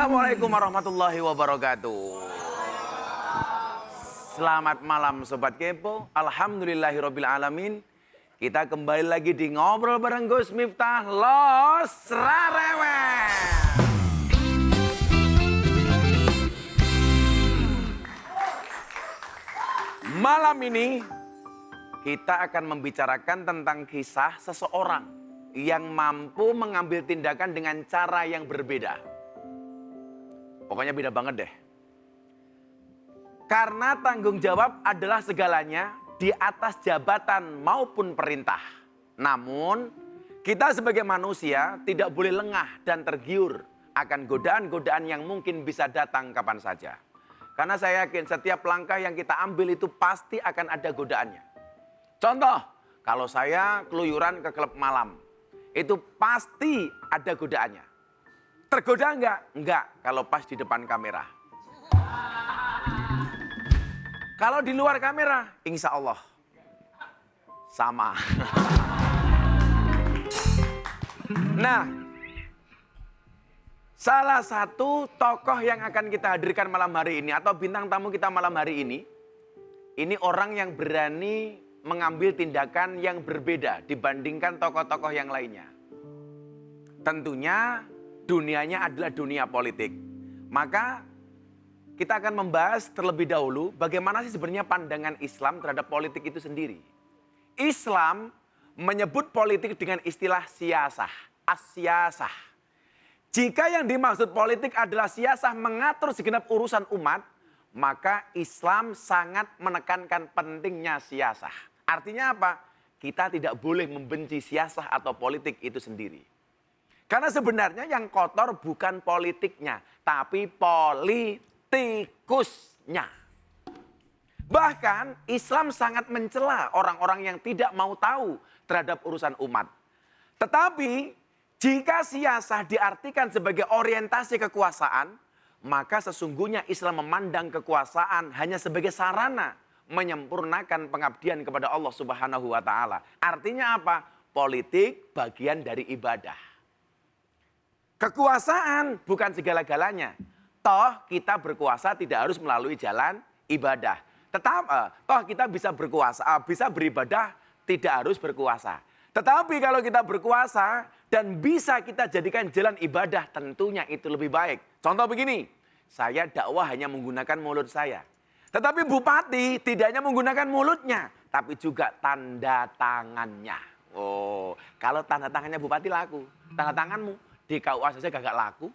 Assalamualaikum warahmatullahi wabarakatuh. Selamat malam Sobat Kepo. Alhamdulillahirabbil alamin. Kita kembali lagi di Ngobrol bareng Gus Miftah Los Rarewel. Malam ini kita akan membicarakan tentang kisah seseorang yang mampu mengambil tindakan dengan cara yang berbeda. Pokoknya beda banget deh. Karena tanggung jawab adalah segalanya di atas jabatan maupun perintah. Namun, kita sebagai manusia tidak boleh lengah dan tergiur akan godaan-godaan yang mungkin bisa datang kapan saja. Karena saya yakin setiap langkah yang kita ambil itu pasti akan ada godaannya. Contoh, kalau saya keluyuran ke klub malam, itu pasti ada godaannya. Tergoda enggak? Enggak, kalau pas di depan kamera. Kalau di luar kamera, insya Allah sama. Nah, salah satu tokoh yang akan kita hadirkan malam hari ini atau bintang tamu kita malam hari ini orang yang berani mengambil tindakan yang berbeda dibandingkan tokoh-tokoh yang lainnya. Tentunya dunianya adalah dunia politik. Maka kita akan membahas terlebih dahulu bagaimana sih sebenarnya pandangan Islam terhadap politik itu sendiri. Islam menyebut politik dengan istilah siyasah, as-siyasah. Jika yang dimaksud politik adalah siyasah mengatur segenap urusan umat, maka Islam sangat menekankan pentingnya siyasah. Artinya apa? Kita tidak boleh membenci siyasah atau politik itu sendiri. Karena sebenarnya yang kotor bukan politiknya, tapi politikusnya. Bahkan Islam sangat mencela orang-orang yang tidak mau tahu terhadap urusan umat. Tetapi jika siyasah diartikan sebagai orientasi kekuasaan, maka sesungguhnya Islam memandang kekuasaan hanya sebagai sarana menyempurnakan pengabdian kepada Allah Subhanahu wa taala. Artinya apa? Politik bagian dari ibadah. Kekuasaan bukan segala-galanya. Toh kita berkuasa tidak harus melalui jalan ibadah. Toh kita bisa berkuasa, bisa beribadah tidak harus berkuasa. Tetapi kalau kita berkuasa dan bisa kita jadikan jalan ibadah, tentunya itu lebih baik. Contoh begini, saya dakwah hanya menggunakan mulut saya. Tetapi bupati tidak hanya menggunakan mulutnya, tapi juga tanda tangannya. Oh, kalau tanda tangannya bupati laku, tanda tanganmu di KUA saja gak laku.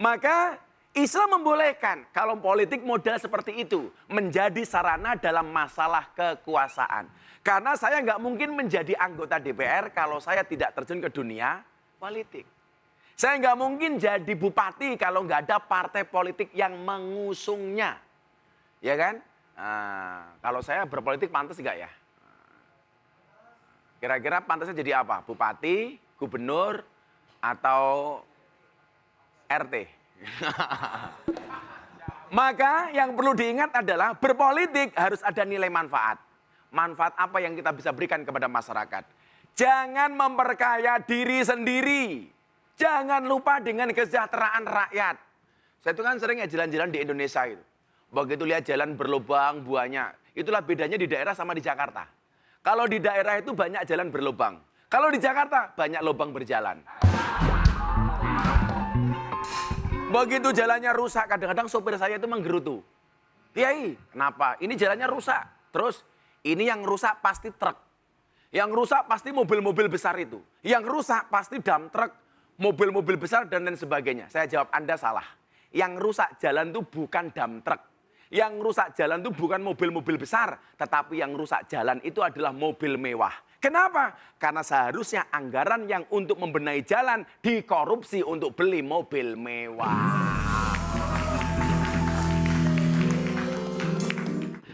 Maka Islam membolehkan kalau politik modal seperti itu menjadi sarana dalam masalah kekuasaan. Karena saya nggak mungkin menjadi anggota DPR kalau saya tidak terjun ke dunia politik. Saya nggak mungkin jadi bupati kalau nggak ada partai politik yang mengusungnya. Ya kan? Kalau saya berpolitik pantas nggak ya? Kira-kira pantasnya jadi apa? Bupati, gubernur, atau RT? Maka yang perlu diingat adalah berpolitik harus ada nilai manfaat. Manfaat apa yang kita bisa berikan kepada masyarakat. Jangan memperkaya diri sendiri. Jangan lupa dengan kesejahteraan rakyat. Saya itu kan sering ya jalan-jalan di Indonesia itu. Begitu lihat jalan berlubang banyak. Itulah bedanya di daerah sama di Jakarta. Kalau di daerah itu banyak jalan berlubang. Kalau di Jakarta banyak lubang berjalan. Begitu jalannya rusak, kadang-kadang sopir saya itu menggerutu. Kiai, kenapa? Ini jalannya rusak. Terus ini yang rusak pasti truk. Yang rusak pasti mobil-mobil besar itu. Yang rusak pasti dump truk, mobil-mobil besar dan lain sebagainya. Saya jawab, Anda salah. Yang rusak jalan itu bukan dump truk. Yang rusak jalan itu bukan mobil-mobil besar, tetapi yang rusak jalan itu adalah mobil mewah. Kenapa? Karena seharusnya anggaran yang untuk membenahi jalan dikorupsi untuk beli mobil mewah.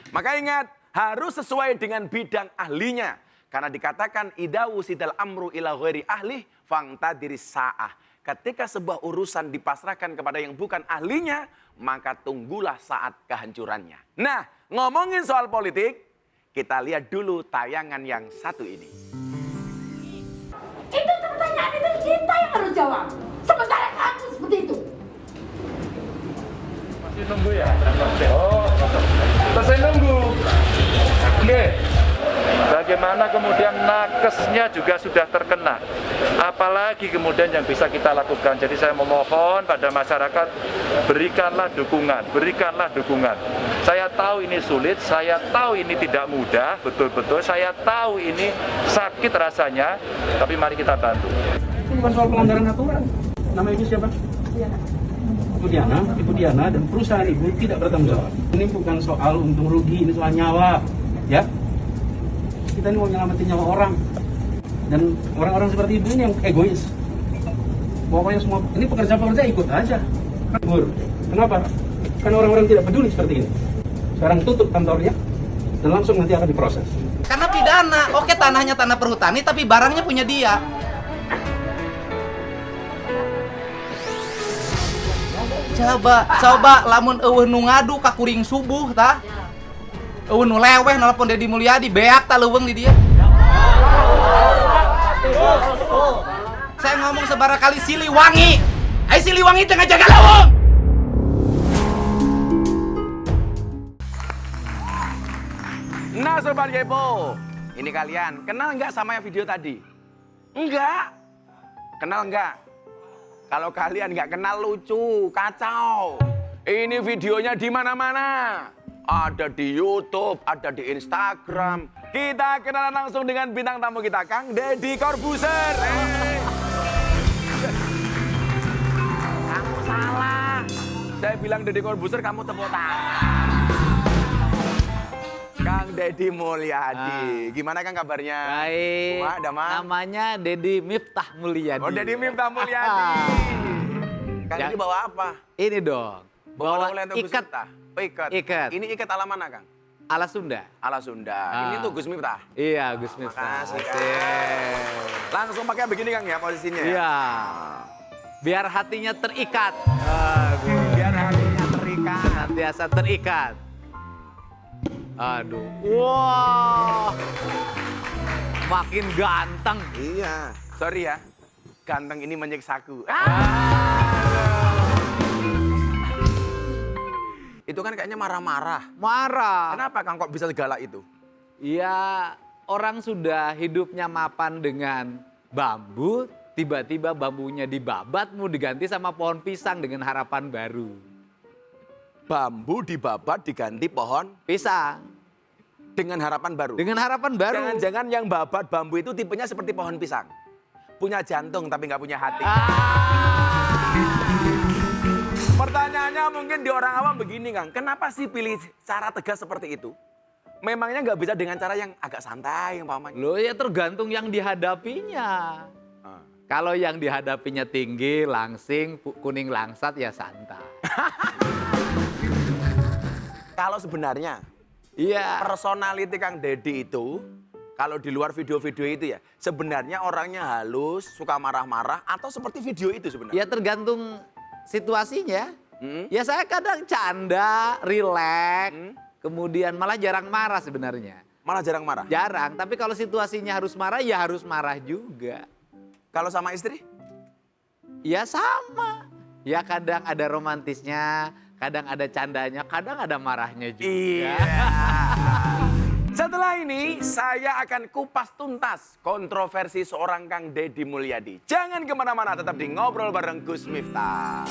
Maka ingat, harus sesuai dengan bidang ahlinya. Karena dikatakan idza wusidal amru ila ghairi ahli fangtadiris sa'ah. Ketika sebuah urusan dipasrahkan kepada yang bukan ahlinya, maka tunggulah saat kehancurannya. Nah, ngomongin soal politik, kita lihat dulu tayangan yang satu ini. Kita yang harus jawab. Sementara kamu seperti itu. Masih nunggu ya? Oh, selesai nunggu. Oke. Bagaimana kemudian nakesnya juga sudah terkena. Apalagi kemudian yang bisa kita lakukan. Jadi saya memohon pada masyarakat, berikanlah dukungan, berikanlah dukungan. Saya tahu ini sulit, saya tahu ini tidak mudah, betul-betul. Saya tahu ini sakit rasanya, tapi mari kita bantu. Ini bukan soal pelanggaran aturan. Nama ibu siapa? Ibu Diana dan perusahaan ibu tidak bertanggung jawab. Ini bukan soal untung rugi, ini soal nyawa, ya. Kita ini mau nyelamatin nyawa orang. Dan orang-orang seperti ibu ini yang egois. Pokoknya semua ini pekerja-pekerja ikut aja. Kabur. Kenapa? Karena orang-orang tidak peduli seperti ini. Sekarang tutup kantornya dan langsung nanti akan diproses. Karena pidana, oke tanahnya tanah perhutani tapi barangnya punya dia. Coba lamun eueuh nu ngadu ka kuring subuh tah. Eueuh nu leweh nelpon Deddy Mulyadi beak tah leuweung di dia. Saya ngomong sebarakali Siliwangi. Ai Siliwangi tengah jaga leuweung. Nah Sobat Kepo, ini kalian kenal nggak sama yang video tadi? Enggak? Kenal nggak? Kalau kalian nggak kenal lucu, kacau. Ini videonya di mana-mana. Ada di YouTube, ada di Instagram. Kita kenalan langsung dengan bintang tamu kita, Kang Deddy Corbuzier. Kamu salah. Saya bilang Deddy Corbuzier, kamu tepuk tangan. Kang Deddy Mulyadi. Gimana Kang kabarnya? Baik. Namanya Deddy Miftah Mulyadi. Oh, Deddy Miftah Mulyadi. Kang Ya. Deddy bawa apa? Ini dong. Bawa oleh Gus ikat Miftah. Oh, ikat. Ikat. Ini ikat ala mana, Kang? ala Sunda. Ala Sunda. Ini tuh Gus Miftah. Iya, Gus Miftah. Makasih, Kang. Langsung pakai begini, Kang, ya posisinya. Iya. Biar hatinya terikat. Biar hatinya terikat. Senantiasa terikat. Aduh. Wah. Makin ganteng. Iya. Sorry ya. Ganteng ini menyiksaku. Itu kan kayaknya marah-marah. Marah. Kenapa Kang kok bisa segalak itu? Ya, orang sudah hidupnya mapan dengan bambu, tiba-tiba bambunya dibabat, mau diganti sama pohon pisang dengan harapan baru. Bambu dibabat diganti pohon Pisang. dengan harapan baru. Dengan harapan baru. Jangan-jangan yang babat bambu itu tipenya seperti pohon pisang. Punya jantung tapi nggak punya hati. Pertanyaannya mungkin di orang awam begini, Kang. Kenapa sih pilih cara tegas seperti itu? Memangnya nggak bisa dengan cara yang agak santai, yang paman? Loh ya tergantung yang dihadapinya. Kalau yang dihadapinya tinggi, langsing, kuning langsat ya santai. Kalau sebenarnya Iya. personality Kang Deddy itu, kalau di luar video-video itu ya, sebenarnya orangnya halus, suka marah-marah, atau seperti video itu sebenarnya? Ya tergantung situasinya. Ya saya kadang canda, rileks, kemudian malah jarang marah sebenarnya. Malah jarang marah? Jarang, tapi kalau situasinya harus marah ya harus marah juga. Kalau sama istri? Ya sama. Ya kadang ada romantisnya, kadang ada candanya, kadang ada marahnya juga. Iya. Setelah ini saya akan kupas tuntas kontroversi seorang Kang Deddy Mulyadi. Jangan kemana-mana, tetap di Ngobrol bareng Gus Miftah.